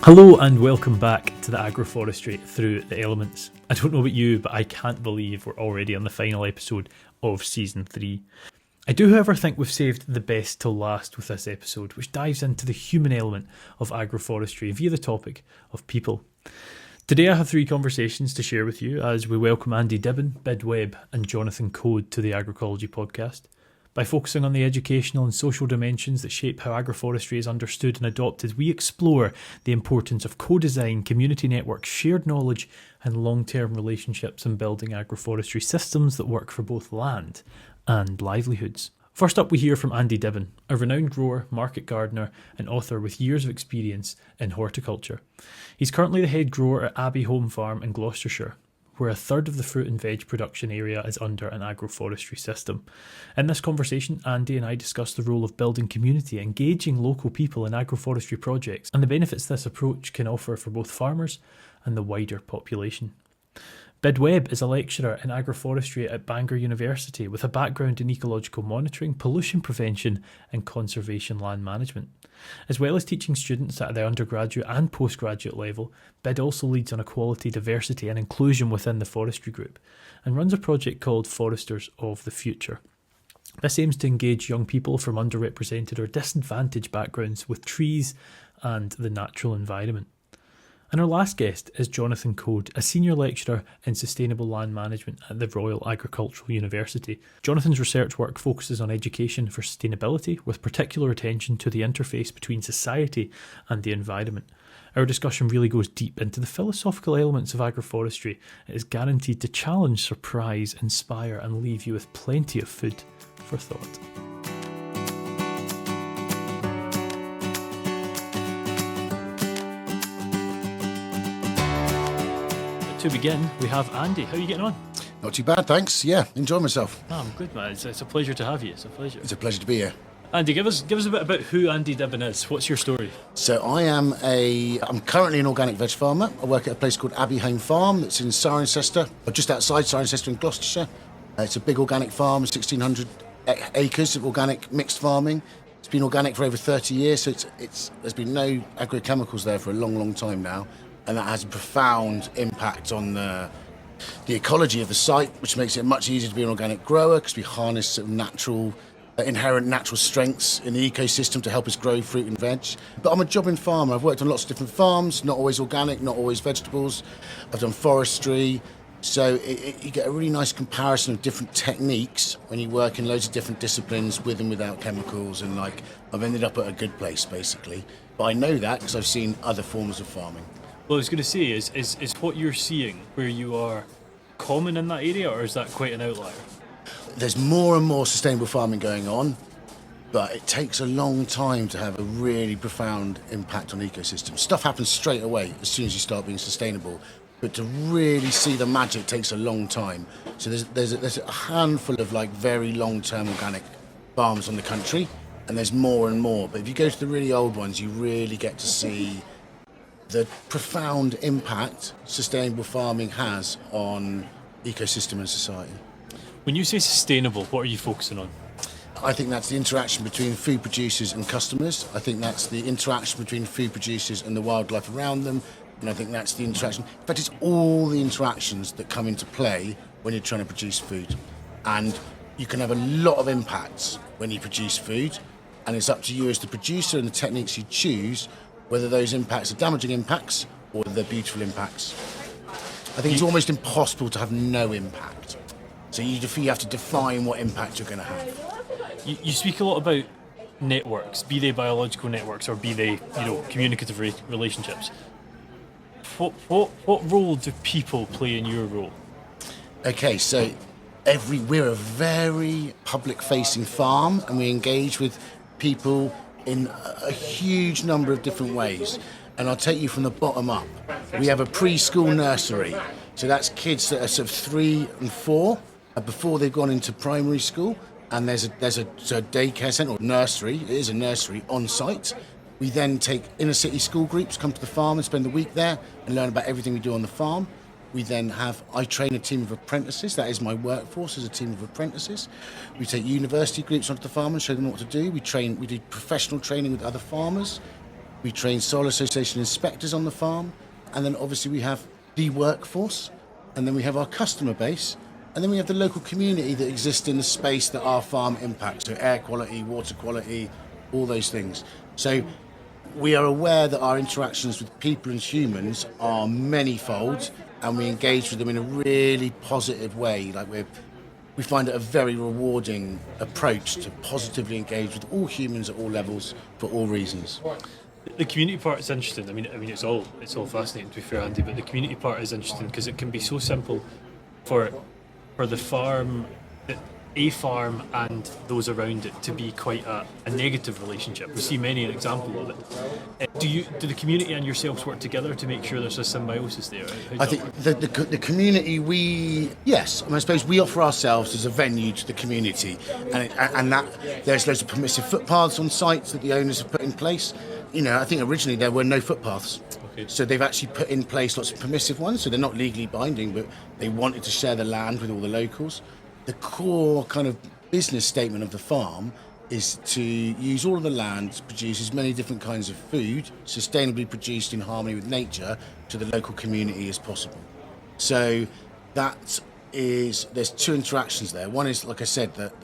Hello and welcome back to the Agroforestry Through the Elements. I don't know about you, but I can't believe we're already on the final episode of Season 3. I do, however, think we've saved the best till last with this episode, which dives into the human element of agroforestry via the topic of people. Today I have 3 conversations to share with you as we welcome Andy Dibben, Webb and Jonathan Code to the Agroecology podcast. By focusing on the educational and social dimensions that shape how agroforestry is understood and adopted, we explore the importance of co-design, community networks, shared knowledge and long-term relationships in building agroforestry systems that work for both land and livelihoods. First up, we hear from Andy Dibben, a renowned grower, market gardener and author with years of experience in horticulture. He's currently the head grower at Abbey Home Farm in Gloucestershire, where a third of the fruit and veg production area is under an agroforestry system. In this conversation, Andy and I discuss the role of building community, engaging local people in agroforestry projects, and the benefits this approach can offer for both farmers and the wider population. Webb is a lecturer in agroforestry at Bangor University with a background in ecological monitoring, pollution prevention and conservation land management. As well as teaching students at the undergraduate and postgraduate level, Bid also leads on equality, diversity and inclusion within the forestry group and runs a project called Foresters of the Future. This aims to engage young people from underrepresented or disadvantaged backgrounds with trees and the natural environment. And our last guest is Jonathan Code, a senior lecturer in sustainable land management at the Royal Agricultural University. Jonathan's research work focuses on education for sustainability, with particular attention to the interface between society and the environment. Our discussion really goes deep into the philosophical elements of agroforestry. It is guaranteed to challenge, surprise, inspire and leave you with plenty of food for thought. To begin, we have Andy. How are you getting on? Not too bad, thanks. Yeah, enjoying myself. Oh, I'm good, man. It's a pleasure to have you. It's a pleasure. It's a pleasure to be here. Andy, give us a bit about who Andy Dibben is. What's your story? So I'm currently an organic veg farmer. I work at a place called Abbey Home Farm that's in Cirencester, or just outside Cirencester in Gloucestershire. It's a big organic farm, 1,600 acres of organic mixed farming. It's been organic for over 30 years, so there's been no agrochemicals there for a long, long time now. And that has a profound impact on the ecology of the site, which makes it much easier to be an organic grower because we harness sort of inherent natural strengths in the ecosystem to help us grow fruit and veg. But I'm a jobbing farmer. I've worked on lots of different farms, not always organic, not always vegetables. I've done forestry. So you get a really nice comparison of different techniques when you work in loads of different disciplines with and without chemicals. And I've ended up at a good place, basically. But I know that because I've seen other forms of farming. Well, I was going to say, is what you're seeing where you are common in that area, or is that quite an outlier? There's more and more sustainable farming going on, but it takes a long time to have a really profound impact on ecosystems. Stuff happens straight away as soon as you start being sustainable, but to really see the magic takes a long time. So there's a handful of very long-term organic farms on the country, and there's more and more. But if you go to the really old ones, you really get to see the profound impact sustainable farming has on ecosystem and society. When you say sustainable, what are you focusing on? I think that's the interaction between food producers and customers. I think that's the interaction between food producers and the wildlife around them. And I think that's the interaction. In fact, it's all the interactions that come into play when you're trying to produce food. And you can have a lot of impacts when you produce food. And it's up to you as the producer and the techniques you choose whether those impacts are damaging impacts or they're beautiful impacts. I think it's almost impossible to have no impact. So you have to define what impact you're going to have. You speak a lot about networks, be they biological networks or be they, communicative relationships. What role do people play in your role? Okay, so we're a very public-facing farm, and we engage with people in a huge number of different ways. And I'll take you from the bottom up. We have a preschool nursery. So that's kids that are sort of 3 and 4 before they've gone into primary school. And there's a daycare centre or nursery. It is a nursery on site. We then take inner city school groups, come to the farm and spend the week there and learn about everything we do on the farm. I train a team of apprentices. That is my workforce, as a team of apprentices. We take university groups onto the farm and show them what to do. We do professional training with other farmers. We train Soil Association inspectors on the farm, and then obviously we have the workforce, and then we have our customer base, and then we have the local community that exists in the space that our farm impacts, so air quality, water quality, all those things. So we are aware that our interactions with people and humans are manyfold, and we engage with them in a really positive way. Like we find it a very rewarding approach to positively engage with all humans at all levels for all reasons. The community part is interesting. I mean, it's all fascinating, to be fair, Andy. But the community part is interesting because it can be so simple for the farm, a farm, and those around it to be quite a negative relationship. We see many an example of it. Do the community and yourselves work together to make sure there's a symbiosis there? I think the community, yes. I suppose we offer ourselves as a venue to the community, and that there's loads of permissive footpaths on sites that the owners have put in place. I think originally there were no footpaths. Okay. So they've actually put in place lots of permissive ones, so they're not legally binding, but they wanted to share the land with all the locals. The core kind of business statement of the farm is to use all of the land to produce as many different kinds of food, sustainably produced in harmony with nature, to the local community as possible. So there's two interactions there. One is, like I said, that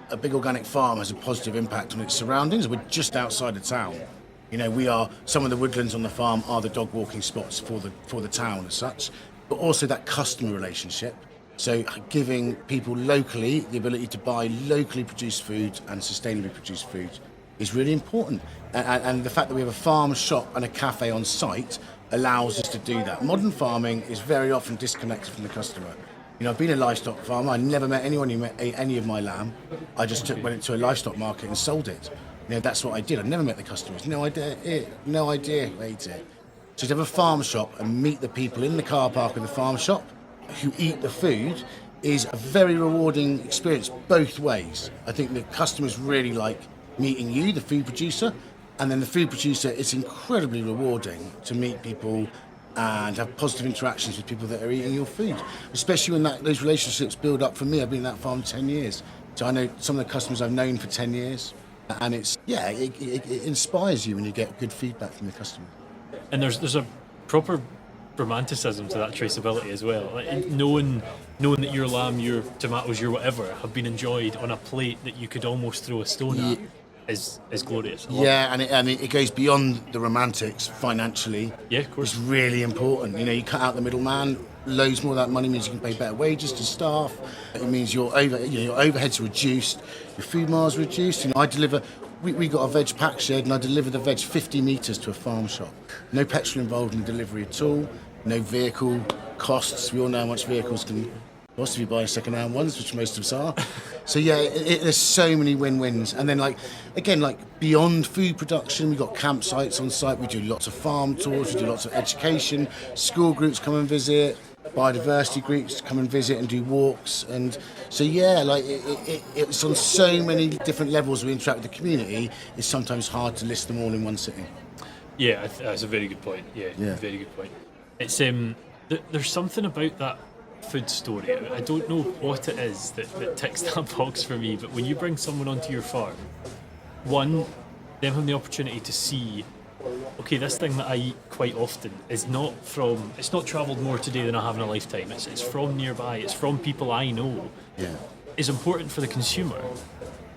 a big organic farm has a positive impact on its surroundings. We're just outside of town. Some of the woodlands on the farm are the dog walking spots for the town as such, but also that customer relationship. So giving people locally the ability to buy locally produced food and sustainably produced food is really important. And the fact that we have a farm, shop and a cafe on site allows us to do that. Modern farming is very often disconnected from the customer. I've been a livestock farmer. I never met anyone who ate any of my lamb. I just went into a livestock market and sold it. That's what I did. I never met the customers. No idea who ate it. So to have a farm shop and meet the people in the car park of the farm shop who eat the food is a very rewarding experience both ways. I think the customers really like meeting you, the food producer, and then the food producer, it's incredibly rewarding to meet people and have positive interactions with people that are eating your food, especially when those relationships build up. For me, I've been in that farm 10 years, so I know some of the customers I've known for 10 years, and it inspires you when you get good feedback from the customer. And there's a proper romanticism to that traceability as well. Like knowing that your lamb, your tomatoes, your whatever have been enjoyed on a plate that you could almost throw a stone at is glorious. And it goes beyond the romantics financially. Yeah, of course. It's really important. You cut out the middleman. Loads more of that money means you can pay better wages to staff. It means your overheads are reduced, your food miles reduced. I deliver. We got a veg pack shed, and I deliver the veg 50 metres to a farm shop. No petrol involved in the delivery at all. No vehicle costs. We all know how much vehicles can cost if you buy second-hand ones, which most of us are. So there's so many win-wins. And then beyond food production, we've got campsites on site. We do lots of farm tours. We do lots of education. School groups come and visit. Biodiversity groups come and visit and do walks. And so it's on so many different levels we interact with the community. It's sometimes hard to list them all in one sitting. Yeah, that's a very good point. Yeah, very good point. It's there's something about that food story. I don't know what it is that ticks that box for me, but when you bring someone onto your farm, one, them having the opportunity to see, okay, this thing that I eat quite often it's not travelled more today than I have in a lifetime. It's from nearby, it's from people I know. Yeah. Is important for the consumer,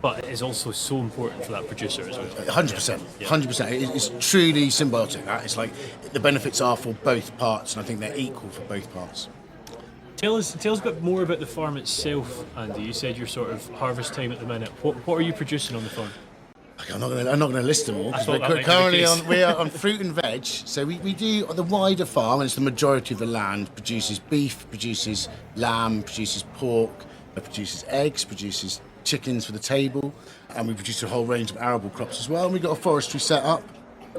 but it is also so important for that producer as well. 100%. 100%. It's truly symbiotic. It's like the benefits are for both parts, and I think they're equal for both parts. Tell us a bit more about the farm itself, Andy. You said you're sort of harvest time at the minute. What are you producing on the farm? I'm not going to list them all because we're currently on fruit and veg. So we do the wider farm, and it's the majority of the land produces beef, produces lamb, produces pork, produces eggs, produces chickens for the table, and we produce a whole range of arable crops as well. And we've got a forestry set up.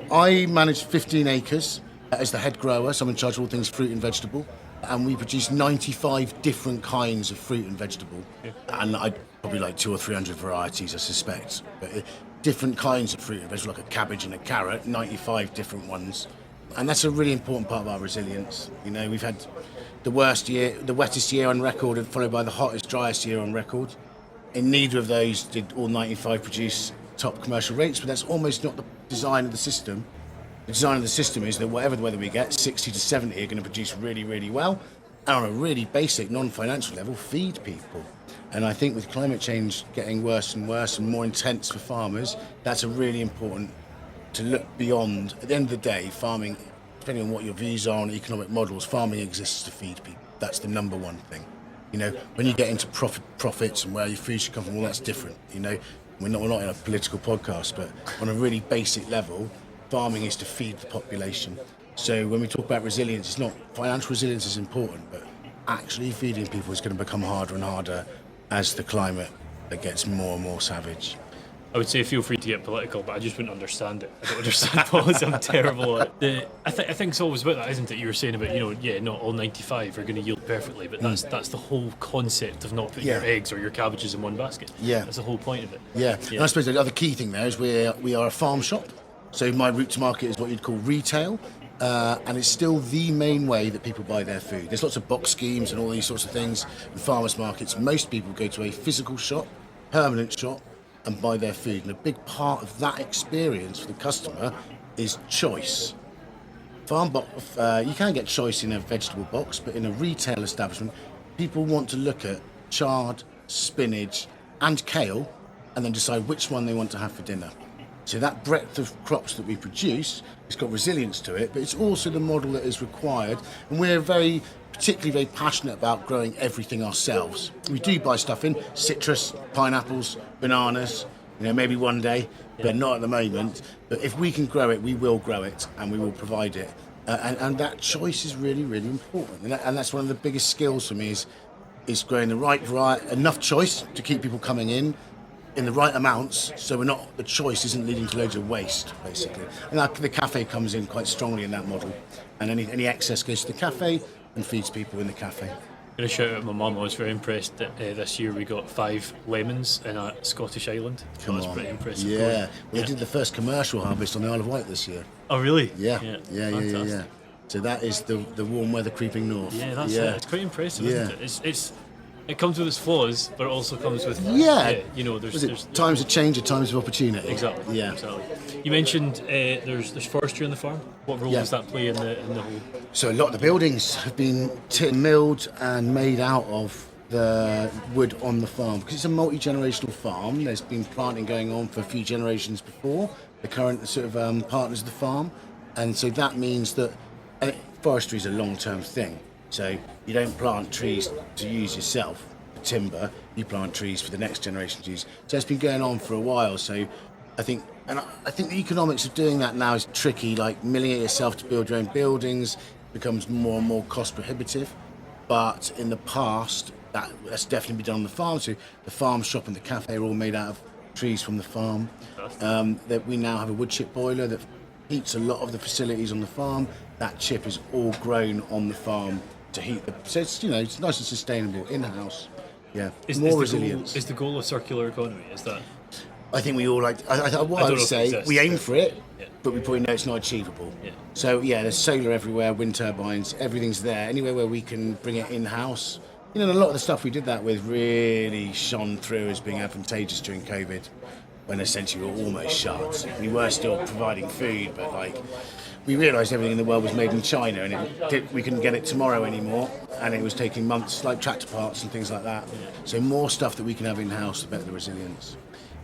I manage 15 acres as the head grower, so I'm in charge of all things fruit and vegetable. And we produce 95 different kinds of fruit and vegetable. Yeah. And I probably like 200 or 300 varieties, I suspect. But different kinds of fruit and vegetable, like a cabbage and a carrot, 95 different ones. And that's a really important part of our resilience. We've had the wettest year on record, followed by the hottest, driest year on record. In neither of those did all 95 produce top commercial rates, but that's almost not the design of the system. The design of the system is that whatever the weather we get, 60 to 70 are going to produce really, really well, and on a really basic, non-financial level, feed people. And I think with climate change getting worse and more intense for farmers, that's a really important to look beyond. At the end of the day, farming, depending on what your views are on economic models, farming exists to feed people. That's the number one thing. When you get into profits and where your food should come from, well, that's different. We're not in a political podcast, but on a really basic level, farming is to feed the population. So when we talk about resilience, it's not financial resilience is important, but actually feeding people is going to become harder and harder as the climate gets more and more savage. I would say feel free to get political, but I just wouldn't understand it. I don't understand policy. I'm terrible at it. I think it's always about that, isn't it? You were saying about, not all 95 are going to yield perfectly, but that's the whole concept of not putting your eggs or your cabbages in one basket. Yeah. That's the whole point of it. Yeah. And I suppose the other key thing there is we are a farm shop. So my route to market is what you'd call retail. And it's still the main way that people buy their food. There's lots of box schemes and all these sorts of things in farmers markets. Most people go to a physical shop, permanent shop, and buy their food. And a big part of that experience for the customer is choice. You can get choice in a vegetable box, but in a retail establishment, people want to look at chard, spinach, and kale, and then decide which one they want to have for dinner. So that breadth of crops that we produce, it's got resilience to it, but it's also the model that is required. And we're particularly very passionate about growing everything ourselves. We do buy stuff in, citrus, pineapples, bananas, maybe one day, but not at the moment. But if we can grow it, we will grow it and we will provide it. And that choice is really, really important. And that's one of the biggest skills for me is growing the right variety, enough choice to keep people coming in the right amounts, so the choice isn't leading to loads of waste, basically. And the cafe comes in quite strongly in that model. And any excess goes to the cafe and feeds people in the cafe. I'm going to shout out my mum. I was very impressed that this year we got 5 lemons in a Scottish island. That was pretty impressive. Yeah, we did the first commercial harvest on the Isle of Wight this year. Oh, really? Yeah. So that is the warm weather creeping north. Yeah, that's it. It's quite impressive, isn't it? It comes with its flaws, but it also comes with there's times of change and times of opportunity. Exactly. Yeah. Exactly. You mentioned there's forestry on the farm. What role does that play in the whole? So a lot of the buildings have been milled and made out of the wood on the farm because it's a multi-generational farm. There's been planting going on for a few generations before the current sort of partners of the farm, and so that means that forestry is a long-term thing. So you don't plant trees to use yourself for timber, you plant trees for the next generation to use. So it's been going on for a while. So I think the economics of doing that now is tricky, like milling it yourself to build your own buildings becomes more and more cost prohibitive. But in the past, that's definitely been done on the farm. So the farm shop and the cafe are all made out of trees from the farm. That we now have a wood chip boiler that heats a lot of the facilities on the farm. That chip is all grown on the farm to heat so it's it's nice and sustainable in-house. More resilience. Is the goal a circular economy? Is that? I think we all I would say we aim for it, but we probably know it's not achievable. Yeah. So there's solar everywhere, wind turbines, everything's there. Anywhere where we can bring it in-house, a lot of the stuff we did that with really shone through as being advantageous during COVID, when essentially we were almost shut. We were still providing food, but we realised everything in the world was made in China, and we couldn't get it tomorrow anymore, and it was taking months, like tractor parts and things like that. So more stuff that we can have in-house, the better the resilience.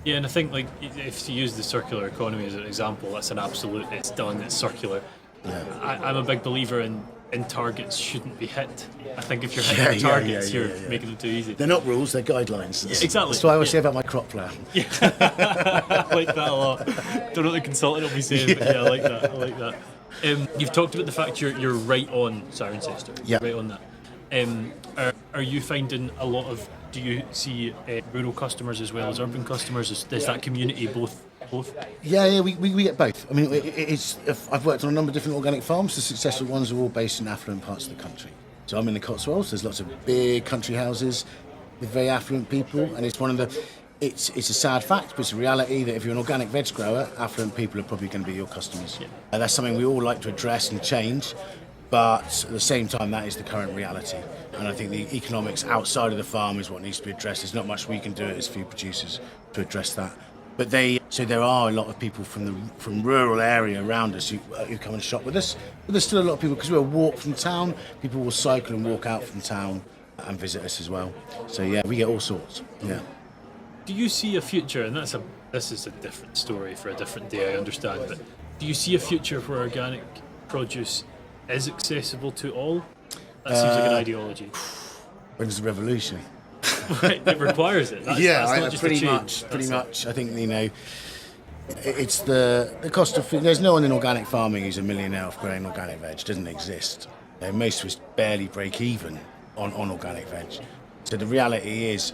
Yeah, and I think if you use the circular economy as an example, that's an absolute. It's done. It's circular. Yeah. I'm a big believer in targets shouldn't be hit. I think if you're hitting targets, you're making them too easy. They're not rules, they're guidelines. Exactly. That's what I always say about my crop plan. Yeah. I like that a lot. Don't know what the consultant will be saying, but I like that. You've talked about the fact you're right on Cirencester. Yeah. Right on that. Are you finding a lot of? Do you see rural customers as well as urban customers? Is that community both? Yeah, we get both. I mean, I've worked on a number of different organic farms. The successful ones are all based in affluent parts of the country. So I'm in the Cotswolds. There's lots of big country houses with very affluent people, and it's one of the. It's a sad fact, but it's a reality that if you're an organic veg grower, affluent people are probably going to be your customers. Yeah. And that's something we all like to address and change. But at the same time, that is the current reality. And I think the economics outside of the farm is what needs to be addressed. There's not much we can do as food producers to address that. But there are a lot of people from rural area around us who come and shop with us. But there's still a lot of people, because we're a walk from town, people will cycle and walk out from town and visit us as well. So yeah, we get all sorts. Yeah. Do you see a future, and this is a different story for a different day, I understand, but do you see a future where organic produce is accessible to all? That seems like an ideology. When's the revolution? It requires it. That's not just pretty much. I think, it's the cost of food. There's no one in organic farming who's a millionaire off growing organic veg. It doesn't exist. Most of us barely break even on organic veg. So the reality is,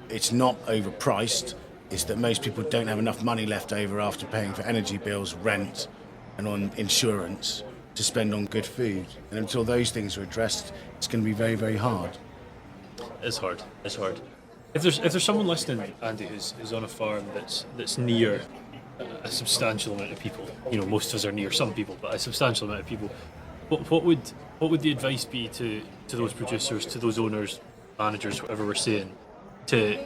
it's not overpriced. It's that most people don't have enough money left over after paying for energy bills, rent, and on insurance to spend on good food. And until those things are addressed, it's going to be very, very hard. It's hard. If there's someone listening, Andy, who's on a farm that's near a substantial amount of people, most of us are near some people, but a substantial amount of people, what would the advice be to those producers, to those owners, managers, whatever we're saying, to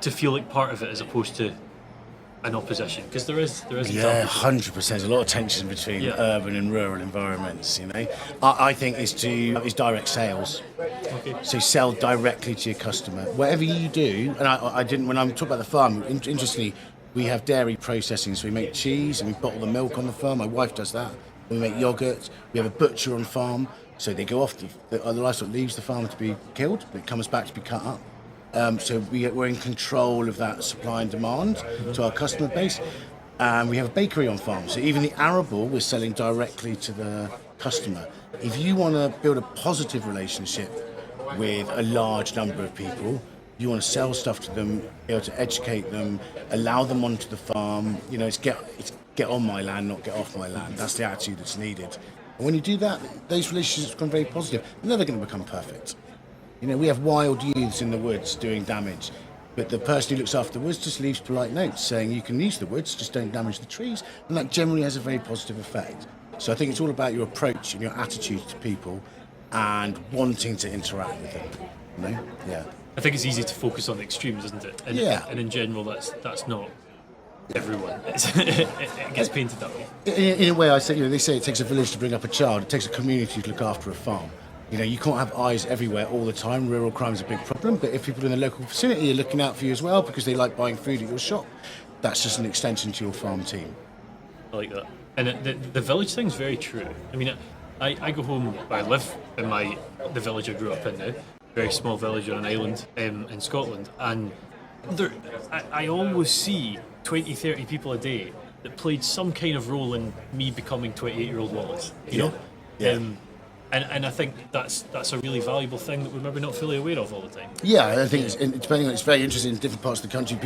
feel like part of it as opposed to an opposition? Because there is. Yeah, 100%. There's a lot of tension between urban and rural environments. I think is direct sales. Okay. So sell directly to your customer. Whatever you do, and I didn't. When I'm talking about the farm, interestingly, we have dairy processing. So we make cheese and we bottle the milk on the farm. My wife does that. We make yogurt. We have a butcher on farm. So they go off. The livestock leaves the farm to be killed, but it comes back to be cut up. So we're in control of that supply and demand to our customer base. We have a bakery on farm, so even the arable we're selling directly to the customer. If you want to build a positive relationship with a large number of people, you want to sell stuff to them, be able to educate them, allow them onto the farm. It's get on my land, not get off my land. That's the attitude that's needed. And when you do that, those relationships become very positive. They're never going to become perfect. We have wild youths in the woods doing damage, but the person who looks after the woods just leaves polite notes saying you can use the woods, just don't damage the trees, and that generally has a very positive effect. So I think it's all about your approach and your attitude to people and wanting to interact with them. Yeah. I think it's easy to focus on the extremes, isn't it? And in general, that's not everyone. It gets painted that way. In a way, I say, they say it takes a village to bring up a child. It takes a community to look after a farm. You can't have eyes everywhere all the time. Rural crime is a big problem, but if people in the local vicinity are looking out for you as well because they like buying food at your shop, that's just an extension to your farm team. I like that. And the village thing's very true. I go home, I live in the village I grew up in now, very small village on an island in Scotland, and I always see 20, 30 people a day that played some kind of role in me becoming 28-year-old Wallace, you know? Yeah. And I think that's a really valuable thing that we're maybe not fully aware of all the time. Yeah, I think it's very interesting in different parts of the country.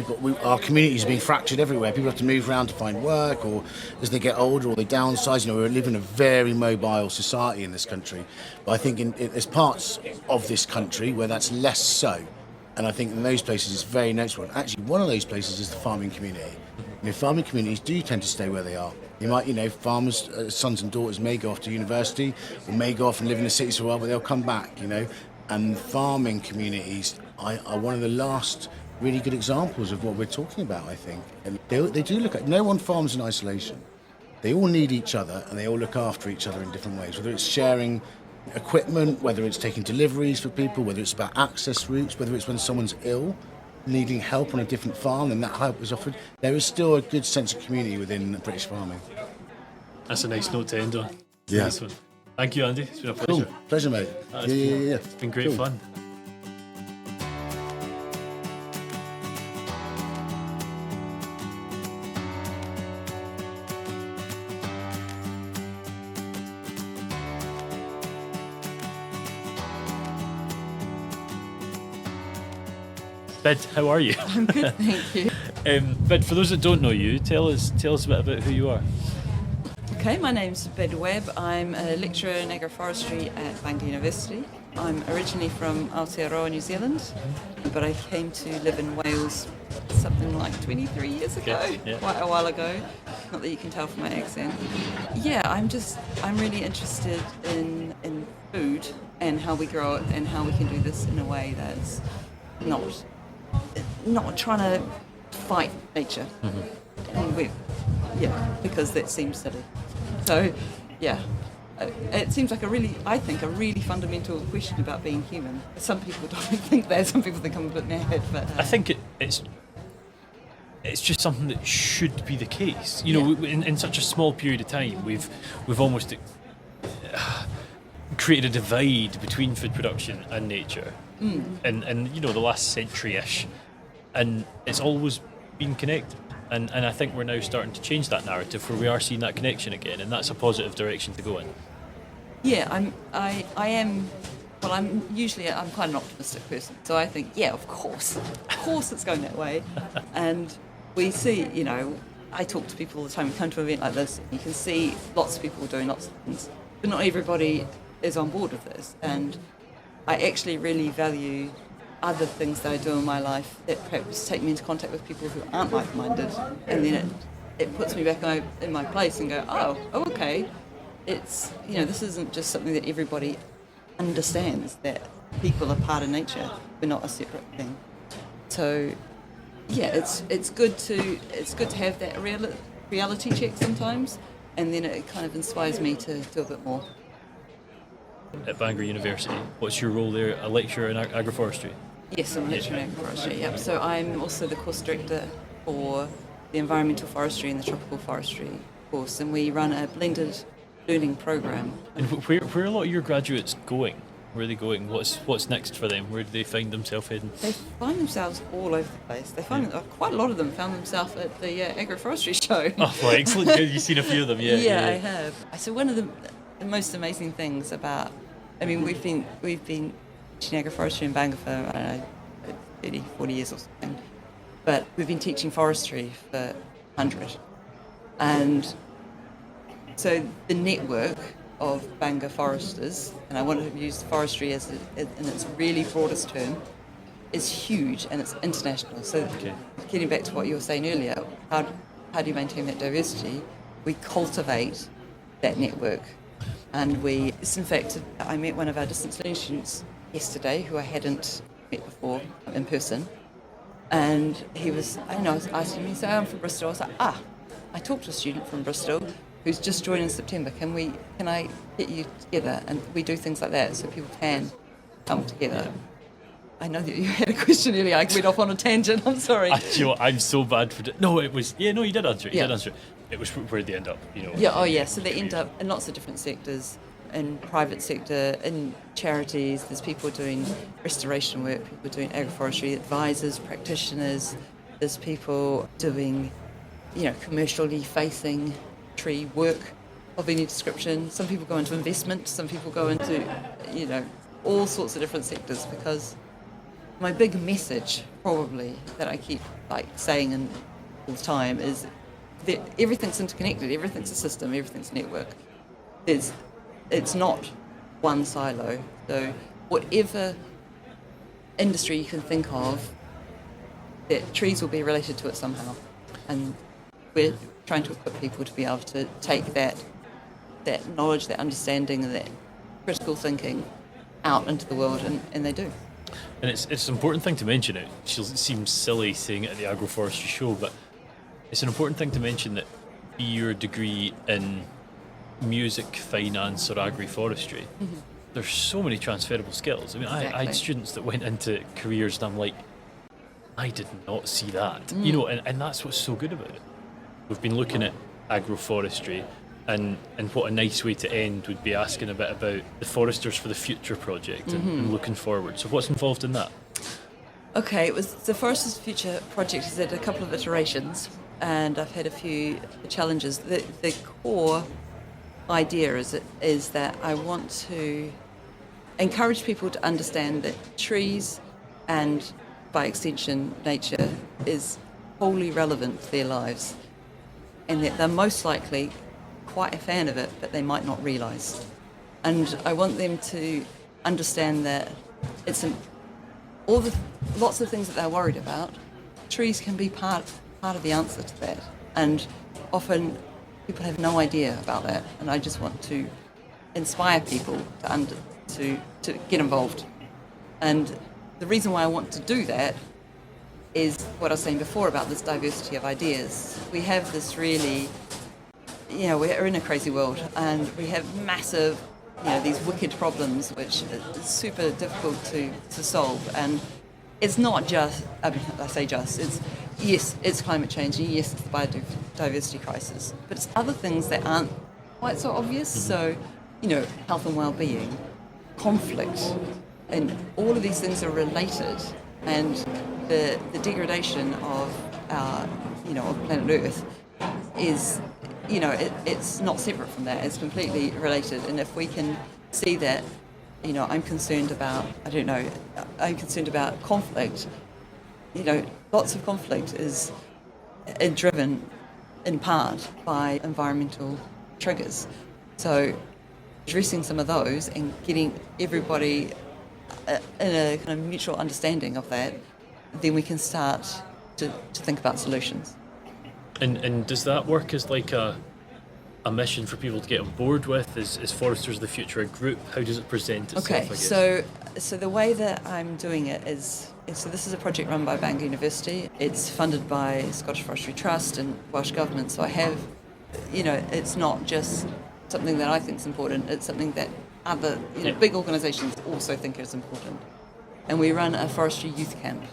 Our communities are being fractured everywhere. People have to move around to find work, or as they get older, or they downsize. We live in a very mobile society in this country. But I think there's parts of this country where that's less so. And I think in those places it's very noticeable. Actually, one of those places is the farming community. Farming communities do tend to stay where they are. You might, farmers' sons and daughters may go off to university or may go off and live in the cities for a while, but they'll come back, And farming communities are one of the last really good examples of what we're talking about, I think. And they do look at, no one farms in isolation. They all need each other and they all look after each other in different ways, whether it's sharing equipment, whether it's taking deliveries for people, whether it's about access routes, whether it's when someone's ill, needing help on a different farm and that help is offered. There is still a good sense of community within British farming. That's a nice note to end on. Yeah. Nice one. Thank you, Andy. It's been a pleasure. Cool. Pleasure, mate. Yeah. It's been great fun. Bid, how are you? I'm good, thank you. Bid, for those that don't know you, tell us a bit about who you are. Okay, my name's Webb. I'm a lecturer in agroforestry at Bangor University. I'm originally from Aotearoa, New Zealand, but I came to live in Wales something like 23 years ago, quite a while ago. Not that you can tell from my accent. Yeah, I'm really interested in food and how we grow it and how we can do this in a way that's not trying to fight nature. Yeah, because that seems silly. So, yeah. It seems like a really fundamental question about being human. Some people don't think that. Some people think I'm a bit mad, but I think it's just something that should be the case. You know, in such a small period of time, we've almost created a divide between food production and nature, and you know, the last century-ish, and it's always been connected. And I think we're now starting to change that narrative, where we are seeing that connection again, and that's a positive direction to go in. yeah, I am. Well, I'm quite an optimistic person, so I think, yeah, of course it's going that way, and we see, you know, I talk to people all the time. We come to an event like this, and you can see lots of people doing lots of things, but not everybody is on board with this, and I actually really value other things that I do in my life that perhaps take me into contact with people who aren't like-minded, and then it puts me back in my place and go, oh, okay, it's, you know, this isn't just something that everybody understands, that people are part of nature, we're not a separate thing. So yeah, it's good to have that reality check sometimes, and then it kind of inspires me to do a bit more. At Bangor University, what's your role there? A lecturer in agroforestry? Yes, I'm a lecturer in agroforestry, yep. So I'm also the course director for the environmental forestry and the tropical forestry course, and we run a blended learning program. And where are a lot of your graduates going? Where are they going? What's next for them? Where do they find themselves heading? They find themselves all over the place. They find quite a lot of them found themselves at the Agroforestry show. Oh, well, excellent. You've seen a few of them, yeah. Yeah, I have. So one of the most amazing things about, I mean, we've been teaching agroforestry in Bangor for, I don't know, 30, 40 years or something, but we've been teaching forestry for 100. And so the network of Bangor foresters, and I want to use forestry as in its really broadest term, is huge, and it's international. So getting back to what you were saying earlier, how do you maintain that diversity? We cultivate that network. And in fact, I met one of our distance learning students yesterday who I hadn't met before in person. And I was asking me, so I'm from Bristol. I was like, I talked to a student from Bristol who's just joined in September. Can I get you together? And we do things like that so people can come together. I know that you had a question earlier. I went off on a tangent. I'm sorry. I'm so bad for it. No, it was. Yeah, no, you did answer it. You did answer it. It was where they end up, you know. Yeah. Oh, yeah. So they end up in lots of different sectors, in private sector, in charities. There's people doing restoration work. People doing agroforestry, advisors, practitioners. There's people doing, you know, commercially facing tree work of any description. Some people go into investment. Some people go into, you know, all sorts of different sectors, because my big message, probably, that I keep saying all the time is that everything's interconnected, everything's a system, everything's a network. It's not one silo. So whatever industry you can think of, that trees will be related to it somehow. And we're trying to equip people to be able to take that knowledge, that understanding, and that critical thinking out into the world, and they do. And it's an important thing to mention. It seems silly saying it at the agroforestry show, but it's an important thing to mention that be your degree in music, finance, or agroforestry, there's so many transferable skills. I mean, Exactly. I had students that went into careers and I'm like, I did not see that. You know, and that's what's so good about it. We've been looking at agroforestry, and what a nice way to end would be asking a bit about the Foresters for the Future project and looking forward. So what's involved in that? Okay, it was the Foresters for the Future project has had a couple of iterations, and I've had a few challenges. The core idea is that I want to encourage people to understand that trees, and by extension nature, is wholly relevant to their lives, and that they're most likely quite a fan of it, but they might not realise. And I want them to understand that lots of things that they're worried about, trees can be part of the answer to that. And often people have no idea about that, and I just want to inspire people to get involved. And the reason why I want to do that is what I was saying before about this diversity of ideas. We have this really we're in a crazy world, and we have massive, these wicked problems which is super difficult to solve. And it's not just, I say just, it's climate change, and yes, it's the biodiversity crisis, but it's other things that aren't quite so obvious. So, health and well-being, conflict, and all of these things are related. And the degradation of our, of planet Earth is, it's not separate from that. It's completely related. And if we can see that, I'm concerned about conflict. Lots of conflict is driven in part by environmental triggers. So addressing some of those and getting everybody in a kind of mutual understanding of that, then we can start to think about solutions. And does that work as like a mission for people to get on board with? Is Foresters of the Future a group? How does it present itself? Okay, I guess? so the way that I'm doing it is so this is a project run by Bangor University. It's funded by Scottish Forestry Trust and Welsh Government. So I have, it's not just something that I think is important. It's something that other big organisations also think is important. And we run a forestry youth camp.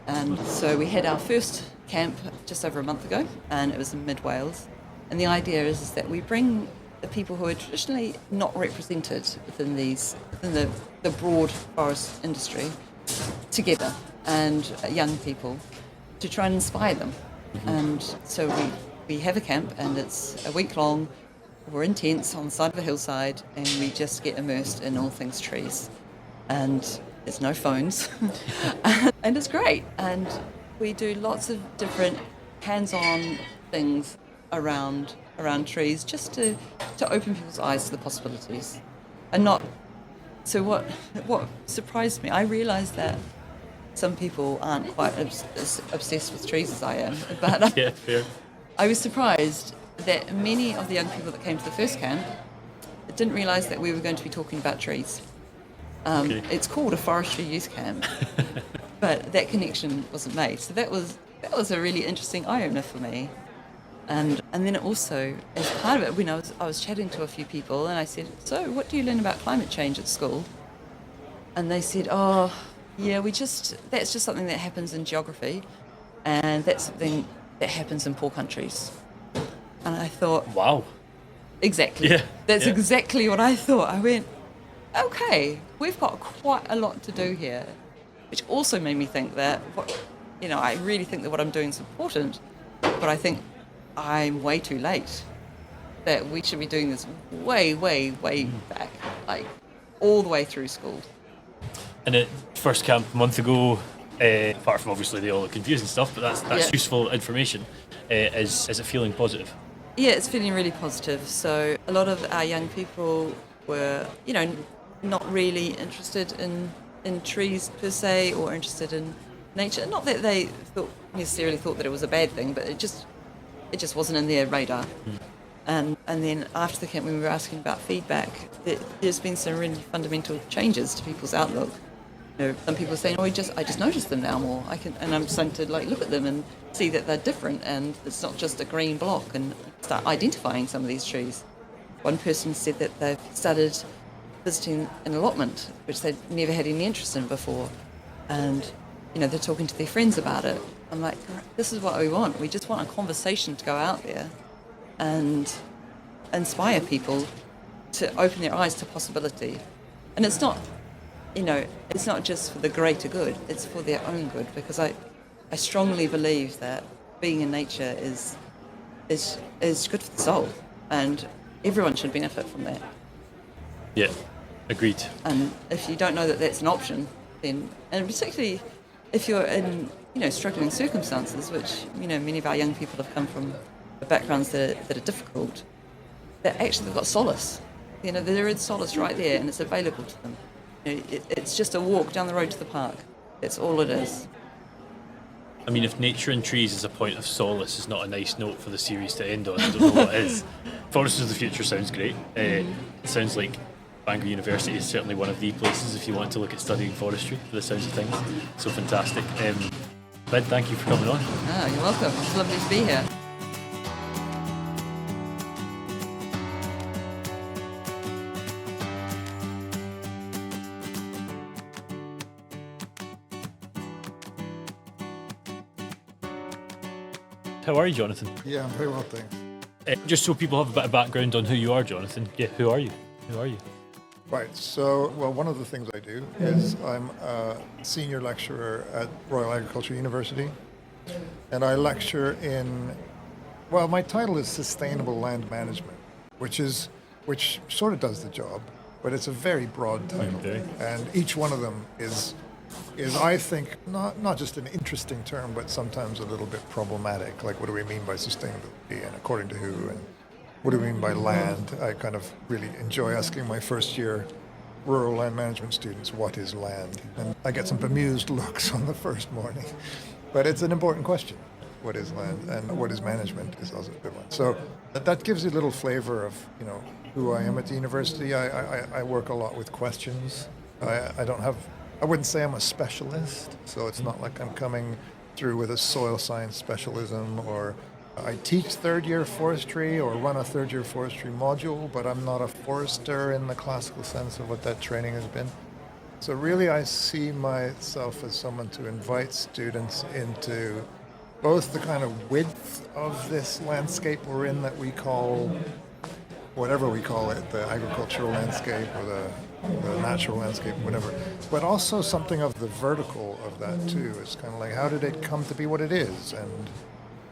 And so we had our first camp just over a month ago, and it was in mid-Wales. And the idea is that we bring the people who are traditionally not represented within the broad forest industry together, and young people, to try and inspire them. Mm-hmm. And so we have a camp, and it's a week long. We're in tents on the side of a hillside, and we just get immersed in all things trees. And there's no phones, and it's great. And we do lots of different hands-on things around trees, just to open people's eyes to the possibilities. And not so what surprised me, I realised that some people aren't quite as obsessed with trees as I am, but yeah, fair. I was surprised that many of the young people that came to the first camp didn't realise that we were going to be talking about trees. Okay. It's called a forestry youth camp, but that connection wasn't made. So that was a really interesting eye-opener for me. And then also, as part of it, when I was chatting to a few people, and I said, "So, what do you learn about climate change at school?" And they said, "Oh, yeah, that's just something that happens in geography, and that's something that happens in poor countries." And I thought, wow, exactly. Yeah, that's exactly what I thought. I went, okay, we've got quite a lot to do here, which also made me think that, I really think that what I'm doing is important, but I think I'm way too late, that we should be doing this way, way, way back, like all the way through school. And at first camp a month ago, apart from obviously all the confusing stuff, but that's useful information, is it feeling positive? Yeah, it's feeling really positive. So a lot of our young people were, not really interested in trees per se, or interested in nature. Not that they necessarily thought that it was a bad thing, but it just wasn't in their radar. And then after the camp, when we were asking about feedback, there's been some really fundamental changes to people's outlook. Some people are saying, "Oh, I just notice them now more. And I'm starting to look at them and see that they're different, and it's not just a green block, and start identifying some of these trees." One person said that they've started visiting an allotment which they'd never had any interest in before, and they're talking to their friends about it. I'm like, this is what we want. We just want a conversation to go out there and inspire people to open their eyes to possibility. And it's not just for the greater good, it's for their own good, because I strongly believe that being in nature is good for the soul, and everyone should benefit from that. Yeah, agreed. And if you don't know that that's an option, then, and particularly if you're in struggling circumstances, which many of our young people have come from backgrounds that are difficult, that actually they've got solace. There is solace right there, and it's available to them. It's just a walk down the road to the park. That's all it is. I mean, if nature and trees is a point of solace is not a nice note for the series to end on, I don't know what is. Foresters of the Future sounds great. It sounds like Bangor University is certainly one of the places if you want to look at studying forestry, for the sounds of things. So fantastic. Ben, thank you for coming on. You're welcome. It's lovely to be here. How are you, Jonathan? Yeah, I'm very well, thanks. Just so people have a bit of background on who you are, Jonathan. Yeah, who are you? Who are you? Right, so, well, one of the things I do is I'm a senior lecturer at Royal Agricultural University, and I lecture in, well, my title is Sustainable Land Management, which sort of does the job, but it's a very broad title, and each one of them is I think not just an interesting term, but sometimes a little bit problematic. Like, what do we mean by sustainability, and according to who, and what do we mean by land? I kind of really enjoy asking my first year rural land management students, what is land? And I get some bemused looks on the first morning, but it's an important question. What is land and what is management is also a good one. So that gives you a little flavor of, who I am at the university. I work a lot with questions. I wouldn't say I'm a specialist, so it's not like I'm coming through with a soil science specialism, or I teach third-year forestry or run a third-year forestry module, but I'm not a forester in the classical sense of what that training has been. So really I see myself as someone to invite students into both the kind of width of this landscape we're in that we call, whatever we call it, the agricultural landscape or the natural landscape, whatever, but also something of the vertical of that too. It's kind of like, how did it come to be what it is, and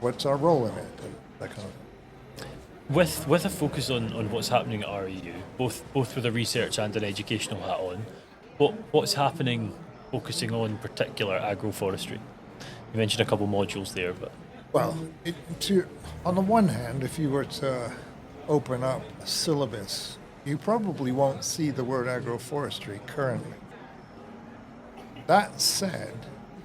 what's our role in it, and that kind of thing. With a focus on what's happening at REU, both with a research and an educational hat on, what's happening focusing on particular agroforestry? You mentioned a couple modules there, but... Well, on the one hand, if you were to open up a syllabus, you probably won't see the word agroforestry currently. That said,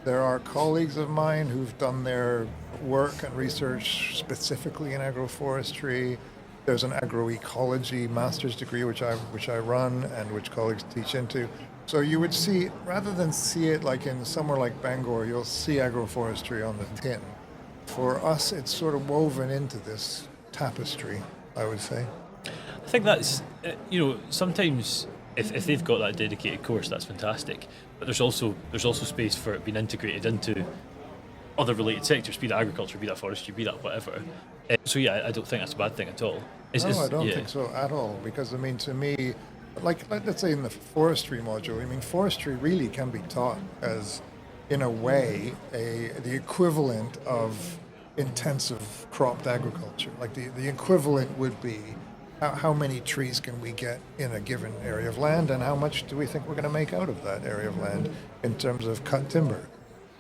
there are colleagues of mine who've done their work and research specifically in agroforestry. There's an agroecology master's degree which I run and which colleagues teach into. So you would see, rather than see it like in somewhere like Bangor, you'll see agroforestry on the tin. For us, it's sort of woven into this tapestry, I would say. I think that's, sometimes if they've got that dedicated course, that's fantastic. But there's also space for it being integrated into other related sectors, be that agriculture, be that forestry, be that whatever. So yeah, I don't think that's a bad thing at all. I don't think so at all, because to me, like let's say in the forestry module, forestry really can be taught as, in a way, the equivalent of intensive cropped agriculture. Like the equivalent would be how many trees can we get in a given area of land, and how much do we think we're going to make out of that area of land in terms of cut timber.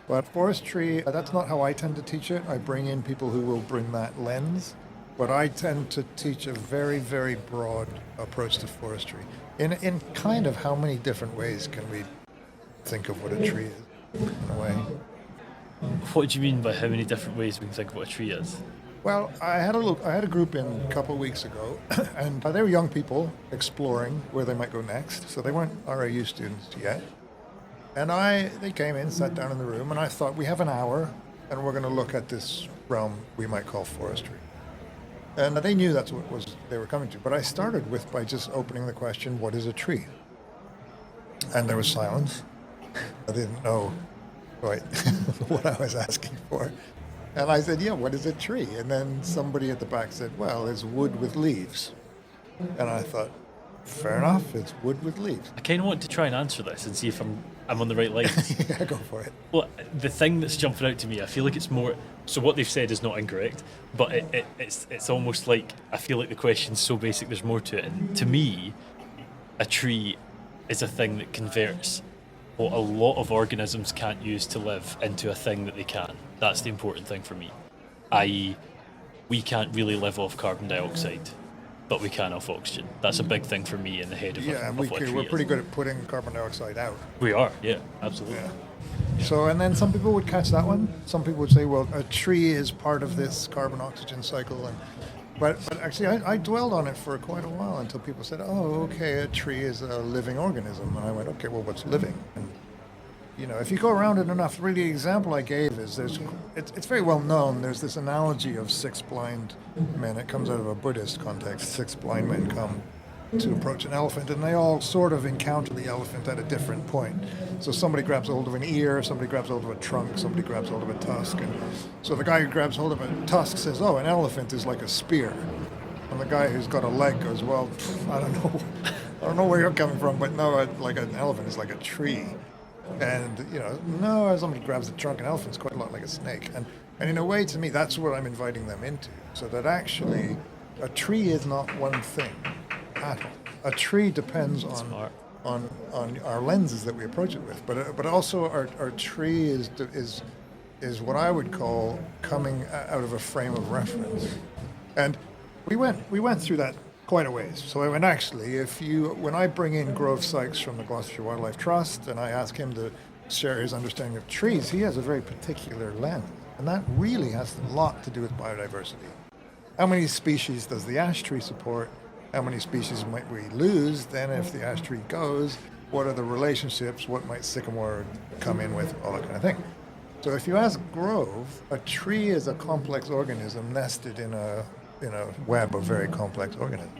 But forestry, that's not how I tend to teach it. I bring in people who will bring that lens, but I tend to teach a very, very broad approach to forestry. In kind of how many different ways can we think of what a tree is, in a way. What do you mean by how many different ways we can think of what a tree is? Well, I had a group in a couple of weeks ago, and they were young people exploring where they might go next. So they weren't RAU students yet. And they came in, sat down in the room, and I thought, we have an hour, and we're going to look at this realm we might call forestry. And they knew that's what they were coming to. But I started by just opening the question, what is a tree? And there was silence. I didn't know quite what I was asking for. And I said, yeah, what is a tree? And then somebody at the back said, well, it's wood with leaves. And I thought, fair enough, it's wood with leaves. I kind of want to try and answer this and see if I'm on the right lines. Yeah, go for it. Well, the thing that's jumping out to me, I feel like it's more... So what they've said is not incorrect, but it's almost like, I feel like the question's so basic, there's more to it. And to me, a tree is a thing that converts what a lot of organisms can't use to live into a thing that they can. That's the important thing for me. I.e., we can't really live off carbon dioxide, but we can off oxygen. That's a big thing for me in the head of yeah, of and what a tree we're pretty is. good at putting carbon dioxide out. We are, yeah, absolutely. Yeah. So, and then some people would catch that one. Some people would say, well, a tree is part of this carbon-oxygen cycle. But actually, I dwelled on it for quite a while until people said, oh, okay, a tree is a living organism. And I went, okay, well, what's living? And, if you go around it enough, really the example I gave is it's very well known. There's this analogy of 6 blind men. It comes out of a Buddhist context. 6 blind men come to approach an elephant, and they all sort of encounter the elephant at a different point. So somebody grabs hold of an ear, somebody grabs hold of a trunk, somebody grabs hold of a tusk. And so the guy who grabs hold of a tusk says, oh, an elephant is like a spear. And the guy who's got a leg goes, well, I don't know where you're coming from, but no, like an elephant is like a tree. And, no, somebody grabs the trunk, an elephant's quite a lot like a snake. And in a way, to me, that's what I'm inviting them into. So that actually, a tree is not one thing at all. A tree depends on our lenses that we approach it with. But also our tree is what I would call coming out of a frame of reference. And we went through that quite a ways. So when I bring in Grove Sykes from the Gloucestershire Wildlife Trust and I ask him to share his understanding of trees, he has a very particular lens. And that really has a lot to do with biodiversity. How many species does the ash tree support? How many species might we lose? Then if the ash tree goes, what are the relationships? What might sycamore come in with? All that kind of thing. So if you ask Grove, a tree is a complex organism nested in a web of very complex organisms.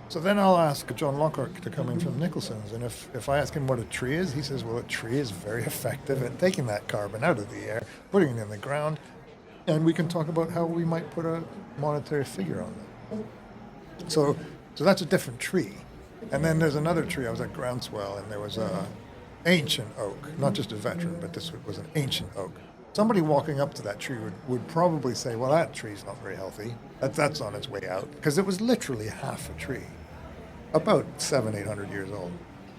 So then I'll ask John Lockhart to come in from Nicholson's, and if I ask him what a tree is, he says, well, a tree is very effective at taking that carbon out of the air, putting it in the ground, and we can talk about how we might put a monetary figure on that. So that's a different tree. And then there's another tree. I was at Groundswell, and there was a ancient oak, not just a veteran, but this was an ancient oak. Somebody walking up to that tree would probably say, well, that tree's not very healthy. That's on its way out. Because it was literally half a tree, about 700-800 years old.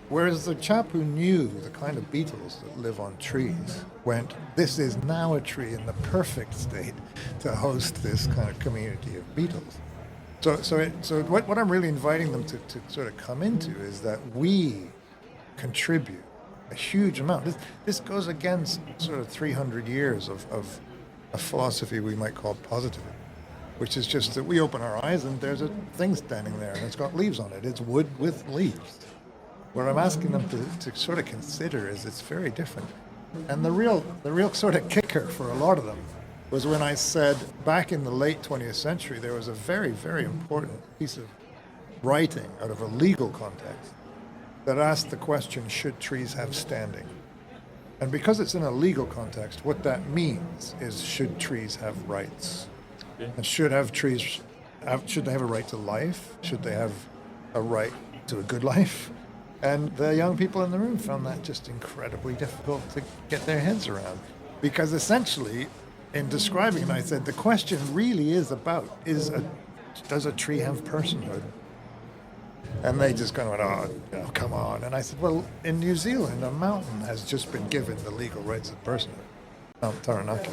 Whereas the chap who knew the kind of beetles that live on trees went, this is now a tree in the perfect state to host this kind of community of beetles. So what I'm really inviting them to sort of come into is that we contribute a huge amount. This goes against sort of 300 years of a philosophy we might call positivism, which is just that we open our eyes and there's a thing standing there and it's got leaves on it. It's wood with leaves. What I'm asking them to sort of consider is it's very different. And the real sort of kicker for a lot of them was when I said back in the late 20th century there was a very, very important piece of writing out of a legal context that asked the question, should trees have standing? And because it's in a legal context, what that means is, should trees have rights? Yeah. And should they have a right to life? Should they have a right to a good life? And the young people in the room found that just incredibly difficult to get their heads around. Because essentially, in describing it, I said, the question really is about, does a tree have personhood? And they just kind of went, come on. And I said, well, in New Zealand, a mountain has just been given the legal rights of personhood, Mount Taranaki.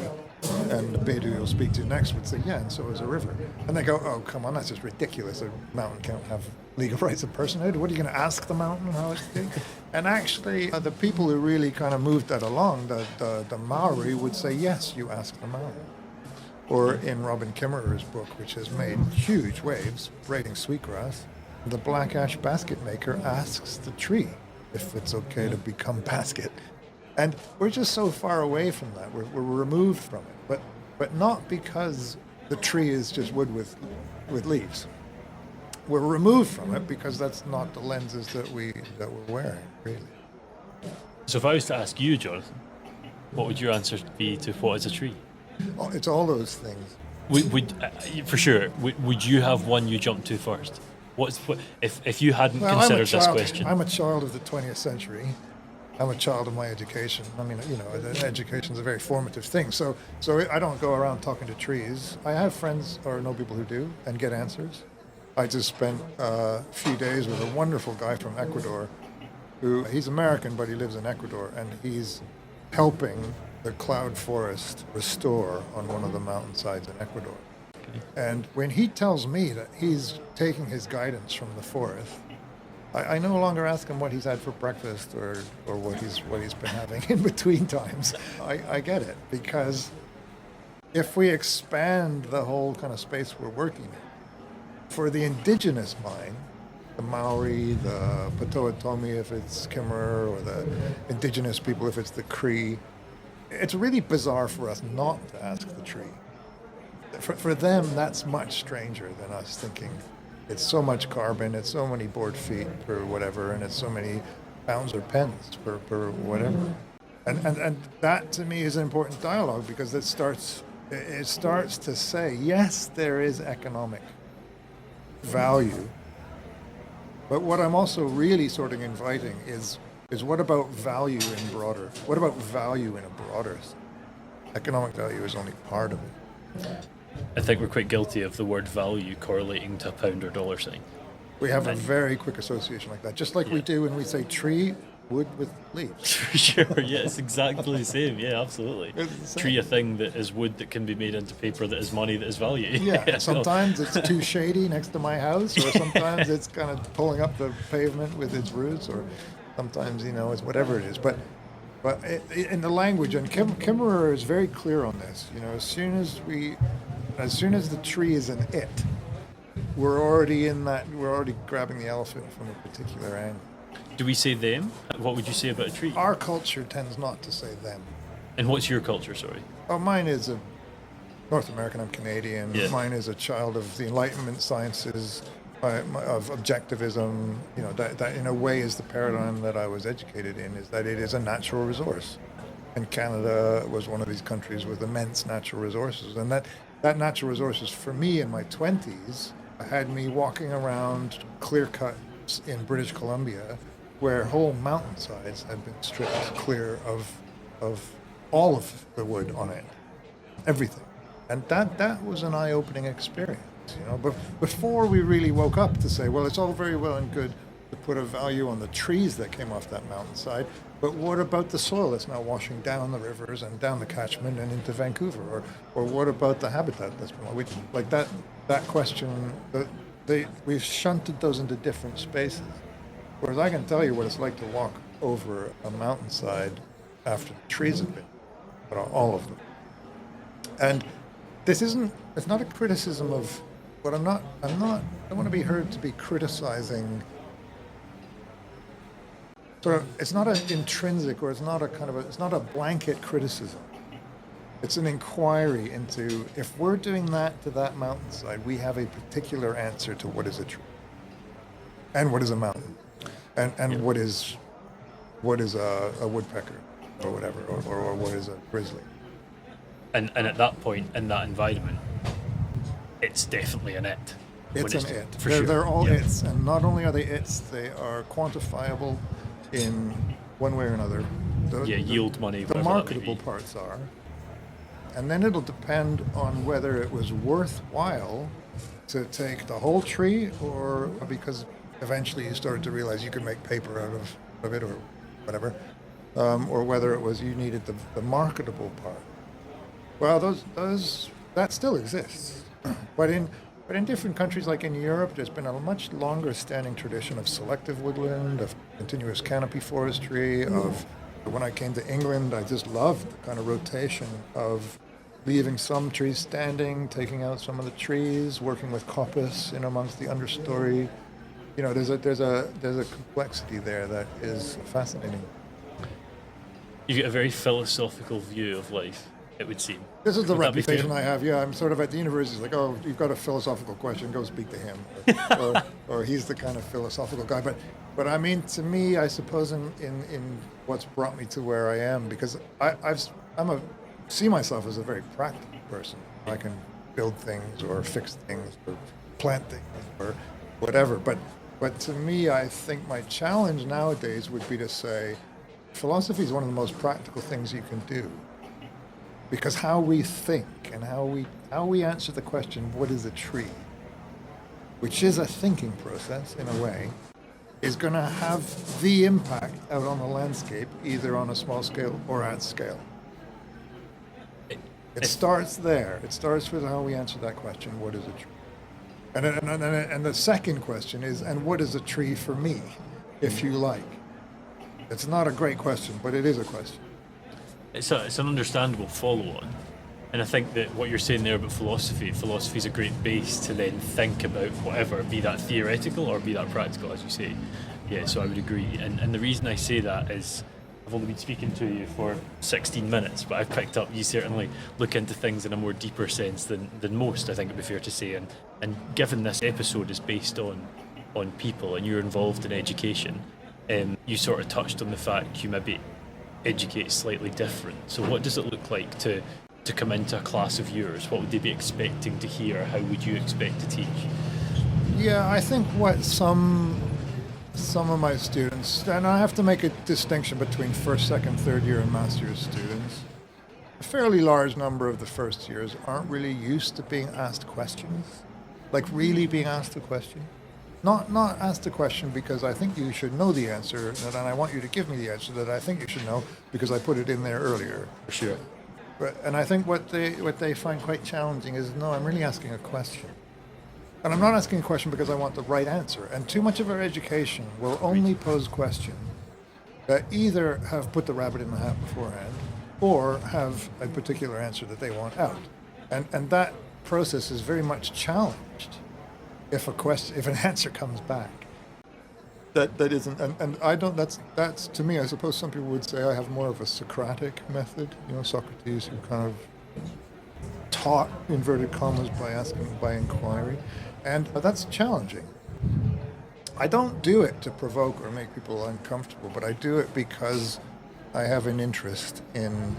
And the Bedu you'll speak to next would say, yeah, and so is a river. And they go, oh, come on, that's just ridiculous. A mountain can't have legal rights of personhood. What are you going to ask the mountain how it's doing? And actually, the people who really kind of moved that along, the Maori would say, yes, you ask the mountain. Or in Robin Kimmerer's book, which has made huge waves, Braiding Sweetgrass, the black ash basket maker asks the tree if it's okay to become basket. And we're just so far away from that. We're removed from it. But not because the tree is just wood with leaves. We're removed from it because that's not the lenses that we're wearing, really. So if I was to ask you, Jonathan, what would your answer be to what is a tree? Oh, it's all those things. For sure. Would you have one you jump to first? If you hadn't considered this question? I'm a child of the 20th century. I'm a child of my education. I mean, education is a very formative thing. So I don't go around talking to trees. I have friends or know people who do and get answers. I just spent a few days with a wonderful guy from Ecuador he's American, but he lives in Ecuador, and he's helping the cloud forest restore on one of the mountainsides in Ecuador. And when he tells me that he's taking his guidance from the forest, I no longer ask him what he's had for breakfast or what he's been having in between times. I get it, because if we expand the whole kind of space we're working in, for the indigenous mind, the Maori, the Potawatomi if it's Kimmerer, or the indigenous people if it's the Cree, it's really bizarre for us not to ask the tree. For them, that's much stranger than us thinking, It's so much carbon, it's so many board feet per whatever, and it's so many pounds or pence per whatever. And that to me is an important dialogue, because it starts to say, yes, there is economic value, but what I'm also really sort of inviting is what about value in a broader sense? Economic value is only part of it. I think we're quite guilty of the word value correlating to a pound or dollar sign. We have a very quick association like that, just like we do when we say tree, wood with leaves. Sure, yeah, it's exactly the same. Yeah, absolutely. It's the same. Tree, a thing that is wood that can be made into paper, that is money, that is value. Yeah, sometimes it's too shady next to my house, or sometimes it's kind of pulling up the pavement with its roots, or sometimes, it's whatever it is. But in the language, and Kimmerer is very clear on this, as soon as the tree is an it, we're already grabbing the elephant from a particular angle. Do we say them? What would you say about a tree? Our culture tends not to say them. And what's your culture, sorry? Oh, mine is a North American, I'm Canadian. Yeah. Mine is a child of the Enlightenment sciences, of objectivism. That in a way is the paradigm that I was educated in, is that it is a natural resource. And Canada was one of these countries with immense natural resources. And that natural resources, for me in my 20s, had me walking around clear cuts in British Columbia, where whole mountainsides had been stripped clear of all of the wood on it, everything. And that was an eye-opening experience, But before we really woke up to say, well, it's all very well and good to put a value on the trees that came off that mountainside, but what about the soil that's now washing down the rivers and down the catchment and into Vancouver, or what about the habitat that's been like that question? We've shunted those into different spaces. Whereas I can tell you what it's like to walk over a mountainside after the trees have been, but all of them. And it's not a criticism of what I don't want to be heard to be criticizing. It's not an intrinsic, or it's not a blanket criticism. It's an inquiry into, if we're doing that to that mountainside, we have a particular answer to what is a tree, and what is a mountain, and what is a woodpecker, or whatever, or what is a grizzly. And at that point, in that environment, it's definitely an it. It's an it. For sure. They're all its, and not only are they its, they are quantifiable in one way or another. Yield money. The marketable parts are. And then it'll depend on whether it was worthwhile to take the whole tree, or because eventually you started to realize you could make paper out of it, or whatever, or whether it was you needed the marketable part. Well, that still exists, but in different countries, like in Europe, there's been a much longer standing tradition of selective woodland, of continuous canopy forestry, of, when I came to England, I just loved the kind of rotation of leaving some trees standing, taking out some of the trees, working with coppice in amongst the understory. There's a complexity there that is fascinating. You get a very philosophical view of life, it would seem. This is the Would that be reputation fair? I have. Yeah, I'm sort of at the university. It's like, oh, you've got a philosophical question, go speak to him, or he's the kind of philosophical guy. But I mean, to me, I suppose in what's brought me to where I am, because see myself as a very practical person. I can build things, or fix things, or plant things, or whatever. But to me, I think my challenge nowadays would be to say, philosophy is one of the most practical things you can do. Because how we think and how we answer the question, what is a tree, which is a thinking process in a way, is going to have the impact out on the landscape, either on a small scale or at scale. It starts there. It starts with how we answer that question, what is a tree? And the second question is, and what is a tree for me, if you like? It's not a great question, but it is a question. It's an understandable follow-on, and I think that what you're saying there about philosophy is a great base to then think about whatever, be that theoretical or be that practical, as you say. Yeah, so I would agree. And the reason I say that is I've only been speaking to you for 16 minutes, but I've picked up you certainly look into things in a more deeper sense than most, I think it'd be fair to say. And given this episode is based on people and you're involved in education, you sort of touched on the fact you maybe educate slightly different. So what does it look like to come into a class of yours? What would they be expecting to hear? How would you expect to teach? Yeah, I think what some of my students, and I have to make a distinction between first, second, third year and master's students. A fairly large number of the first years aren't really used to being asked questions, like really being asked a question. Not asked a question because I think you should know the answer, and I want you to give me the answer that I think you should know because I put it in there earlier. For sure. And I think what they find quite challenging is, no, I'm really asking a question. And I'm not asking a question because I want the right answer. And too much of our education will only pose questions that either have put the rabbit in the hat beforehand or have a particular answer that they want out. And that process is very much challenged if an answer comes back. That isn't, and I don't, that's to me, I suppose some people would say I have more of a Socratic method, Socrates who kind of taught, inverted commas, by inquiry. And that's challenging. I don't do it to provoke or make people uncomfortable, but I do it because I have an interest in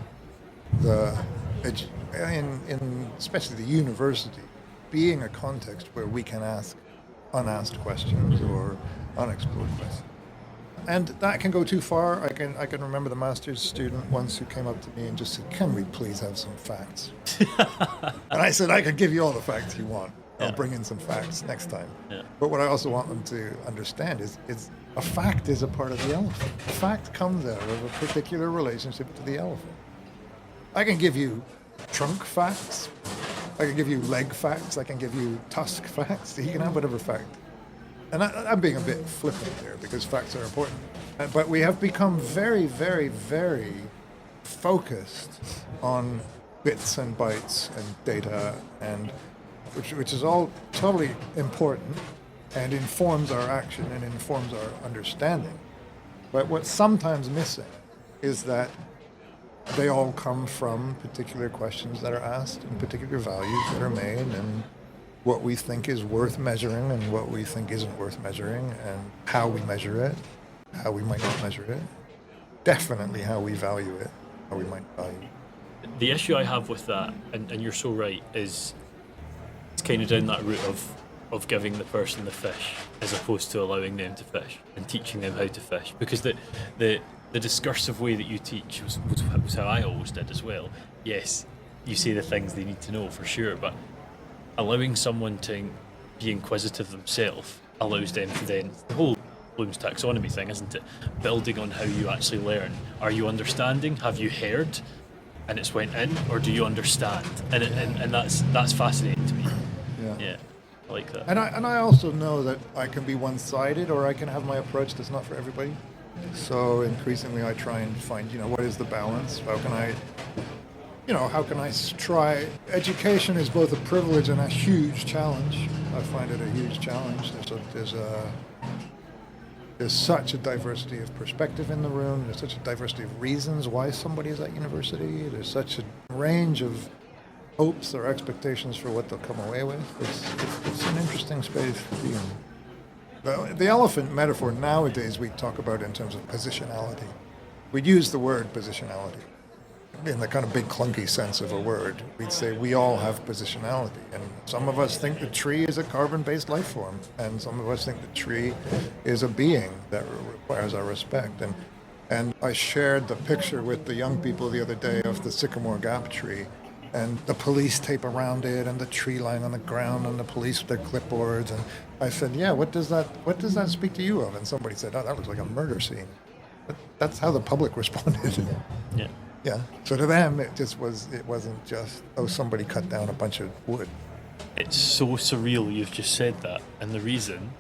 especially the university being a context where we can ask unasked questions or unexplored questions. And that can go too far. I can remember the master's student once who came up to me and just said, "Can we please have some facts?" And I said, "I can give you all the facts you want. I'll bring in some facts next time." Yeah. But what I also want them to understand is a fact is a part of the elephant. A fact comes out of a particular relationship to the elephant. I can give you trunk facts. I can give you leg facts. I can give you tusk facts. You can have whatever fact. And I'm being a bit flippant there because facts are important. But we have become very, very, very focused on bits and bytes and data, and which is all totally important and informs our action and informs our understanding. But what's sometimes missing is that they all come from particular questions that are asked and particular values that are made, and what we think is worth measuring and what we think isn't worth measuring, and how we measure it, how we might not measure it, definitely how we value it, how we might value it. The issue I have with that, and you're so right, is it's kind of down that route of giving the person the fish as opposed to allowing them to fish and teaching them how to fish. Because the discursive way that you teach was how I always did as well. Yes, you say the things they need to know for sure, but allowing someone to be inquisitive themselves allows them to then, the whole Bloom's taxonomy thing, isn't it? Building on how you actually learn. Are you understanding? Have you heard? And it's went in, or do you understand? And that's fascinating to me. Yeah, I like that. And I also know that I can be one-sided, or I can have my approach that's not for everybody. So increasingly I try and find, what is the balance? How can I try? Education is both a privilege and a huge challenge. I find it a huge challenge. There's such a diversity of perspective in the room. There's such a diversity of reasons why somebody is at university. There's such a range of hopes or expectations for what they'll come away with. It's an interesting space to be in. The elephant metaphor nowadays we talk about in terms of positionality. We'd use the word positionality in the kind of big clunky sense of a word. We'd say we all have positionality, and some of us think the tree is a carbon-based life form, and some of us think the tree is a being that requires our respect. And I shared the picture with the young people the other day of the Sycamore Gap tree, and the police tape around it, and the tree lying on the ground, and the police with their clipboards. And I said, "Yeah, what does that speak to you of?" And somebody said, "Oh, that looks like a murder scene." But that's how the public responded. Yeah. Yeah. So to them, it wasn't just, oh, somebody cut down a bunch of wood. It's so surreal you've just said that, and the reason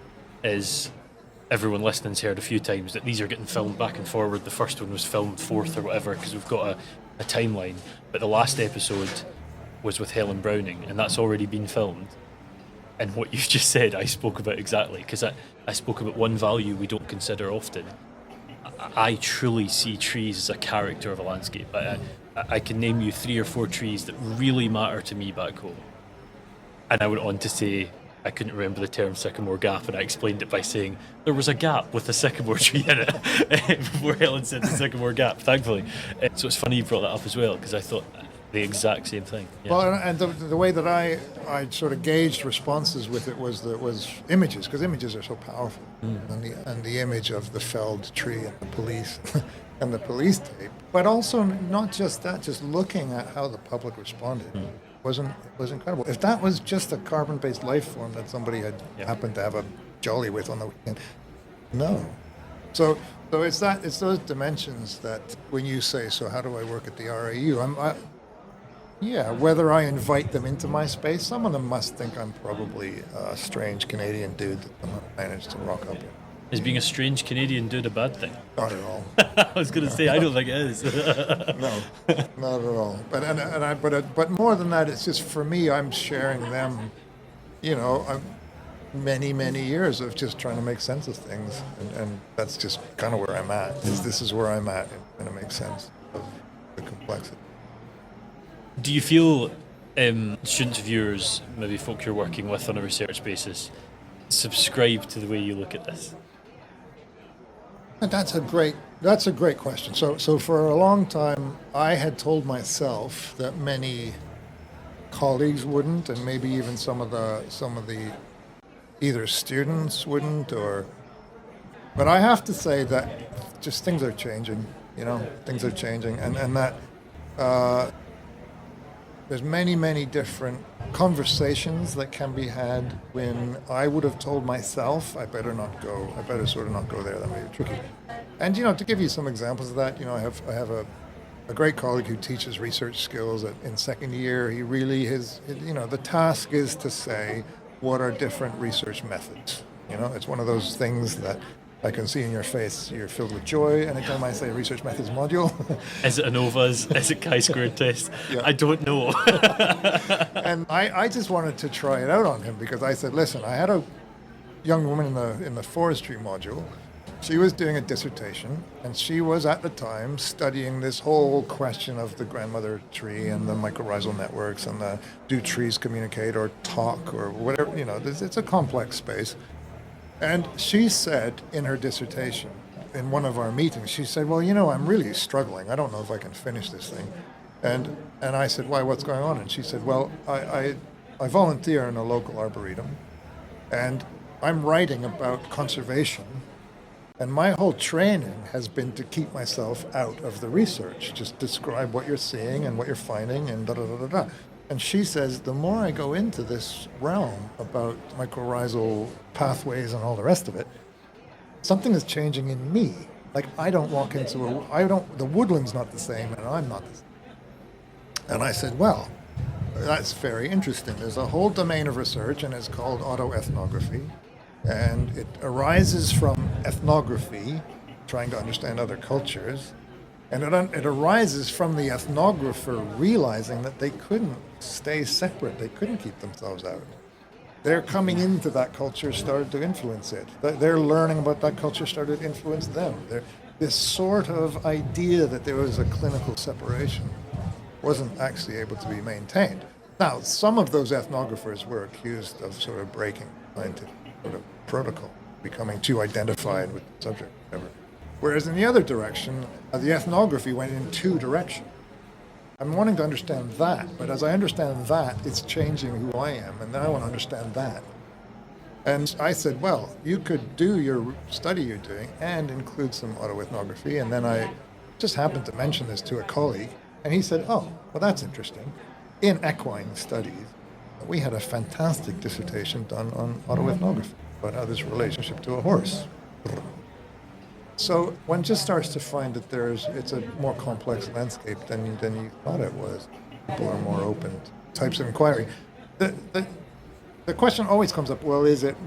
is everyone listening's heard a few times that these are getting filmed back and forward. The first one was filmed fourth or whatever because we've got a timeline, but the last episode was with Helen Browning, and that's already been filmed. And what you've just said I spoke about exactly, because I spoke about one value we don't consider often. I truly see trees as a character of a landscape. I can name you 3 or 4 trees that really matter to me back home. And I went on to say I couldn't remember the term sycamore gap, and I explained it by saying there was a gap with a sycamore tree in it before Helen said the sycamore gap, thankfully. So it's funny you brought that up as well, because I thought the exact same thing. Yeah. Well, and the way that I sort of gauged responses with it was images, because images are so powerful, and the image of the felled tree and the police and the police tape, but also not just that, just looking at how the public responded. Was incredible. If that was just a carbon-based life form that somebody had happened to have a jolly with on the weekend, no. So it's those dimensions that when you say, so how do I work at the RAU? Whether I invite them into my space, some of them must think I'm probably a strange Canadian dude that somehow managed to rock up in. Is being a strange Canadian dude a bad thing? Not at all. I was going to say, I don't think it is. No, not at all. But more than that, it's just for me, I'm sharing them, many years of just trying to make sense of things, and that's just kind of where I'm at. This is where I'm at, and it makes sense of the complexity. Do you feel students, viewers, maybe folk you're working with on a research basis, subscribe to the way you look at this? And that's a great question. So for a long time, I had told myself that many colleagues wouldn't, and maybe even some of the either students wouldn't, but I have to say that just things are changing. Things are changing, and that there's many different conversations that can be had when I would have told myself I better sort of not go there. That may be tricky. And to give you some examples of that, I have a great colleague who teaches research skills in second year. He really the task is to say what are different research methods. It's one of those things that I can see in your face you're filled with joy anytime I say research methods module. Is it ANOVAs? Is it chi-squared test? Yeah. I don't know. And I just wanted to try it out on him, because I said, listen, I had a young woman in the forestry module. She was doing a dissertation, and she was at the time studying this whole question of the grandmother tree and the mycorrhizal networks and the do trees communicate or talk or whatever. It's a complex space. And she said in her dissertation, in one of our meetings, she said, well, I'm really struggling. I don't know if I can finish this thing. And I said, why, what's going on? And she said, well, I volunteer in a local arboretum, and I'm writing about conservation, and my whole training has been to keep myself out of the research, just describe what you're seeing and what you're finding and da-da-da-da-da. And she says, the more I go into this realm about mycorrhizal pathways and all the rest of it, something is changing in me. Like, I don't walk into the woodland's not the same, and I'm not the same. And I said, well, that's very interesting. There's a whole domain of research, and it's called autoethnography. And it arises from ethnography, trying to understand other cultures. And it arises from the ethnographer realizing that they couldn't stay separate. They couldn't keep themselves out. Their coming into that culture started to influence it. Their learning about that culture started to influence them. This sort of idea that there was a clinical separation wasn't actually able to be maintained. Now, some of those ethnographers were accused of sort of breaking scientific sort of protocol, becoming too identified with the subject, whatever. Whereas in the other direction, the ethnography went in 2 directions. I'm wanting to understand that, but as I understand that, it's changing who I am, and then I want to understand that. And I said, well, you could do your study you're doing and include some autoethnography, and then I just happened to mention this to a colleague, and he said, oh, well, that's interesting. In equine studies, we had a fantastic dissertation done on autoethnography, about how this relationship to a horse. So one just starts to find that it's a more complex landscape than you thought it was. People are more open to types of inquiry. The question always comes up, well, is it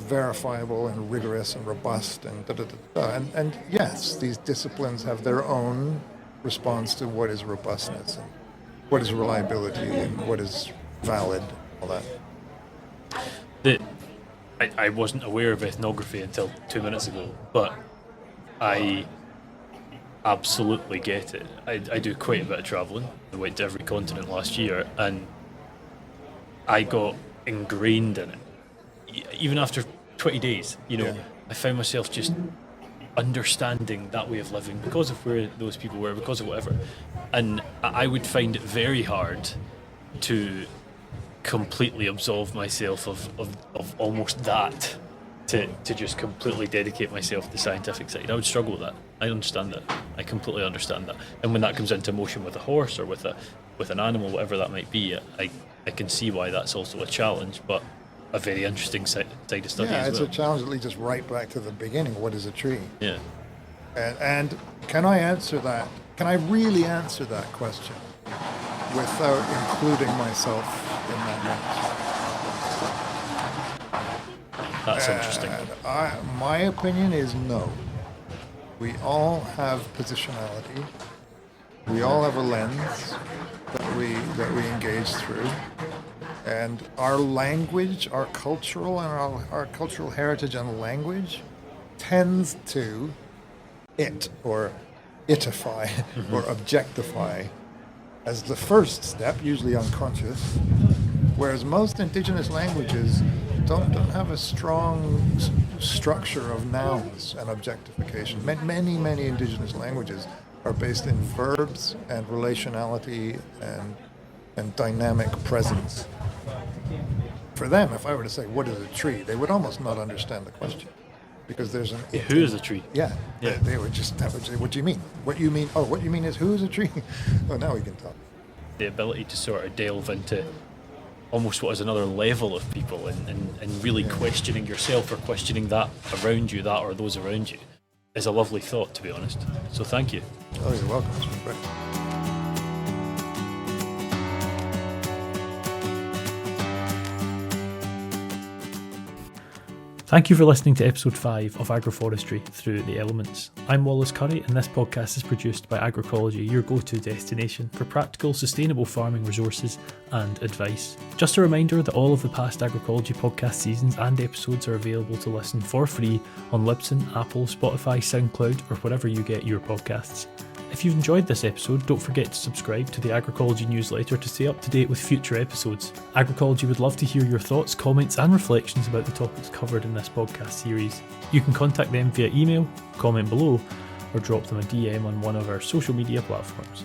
verifiable and rigorous and robust and da-da-da-da? And yes, these disciplines have their own response to what is robustness and what is reliability and what is valid, all that. I wasn't aware of ethnography until 2 minutes ago, but I absolutely get it. I do quite a bit of travelling. I went to every continent last year, and I got ingrained in it. Even after 20 days, I found myself just understanding that way of living because of where those people were, because of whatever. And I would find it very hard to completely absolve myself of almost that to just completely dedicate myself to the scientific side. I would struggle with that. I understand that. I completely understand that. And when that comes into motion with a horse or with an animal, whatever that might be, I can see why that's also a challenge, but a very interesting side to study as well. Yeah, it's a challenge that leads us right back to the beginning. What is a tree? Yeah. And can I answer that? Can I really answer that question without including myself in that answer? That's interesting. My opinion is no. We all have positionality. We all have a lens that we engage through. And our language, our cultural and our cultural heritage and language tends to or itify or objectify as the first step, usually unconscious, whereas most indigenous languages don't have a strong structure of nouns and objectification. Many indigenous languages are based in verbs and relationality and dynamic presence. For them, if I were to say, what is a tree, they would almost not understand the question. Because there's an... Who is a tree? Yeah. They would just say, what do you mean? What you mean is who is a tree? Oh, now we can talk. The ability to sort of delve into almost what is another level of people and really questioning yourself or questioning that around you, that or those around you, is a lovely thought, to be honest. So thank you. Oh, you're welcome. It's been great. Thank you for listening to episode 5 of Agroforestry Through the Elements. I'm Wallace Currie, and this podcast is produced by Agroecology, your go-to destination for practical, sustainable farming resources and advice. Just a reminder that all of the past Agroecology podcast seasons and episodes are available to listen for free on Libsyn, Apple, Spotify, SoundCloud, or wherever you get your podcasts. If you've enjoyed this episode, don't forget to subscribe to the Agroecology newsletter to stay up to date with future episodes. Agroecology would love to hear your thoughts, comments and reflections about the topics covered in this podcast series. You can contact them via email, comment below, or drop them a DM on one of our social media platforms.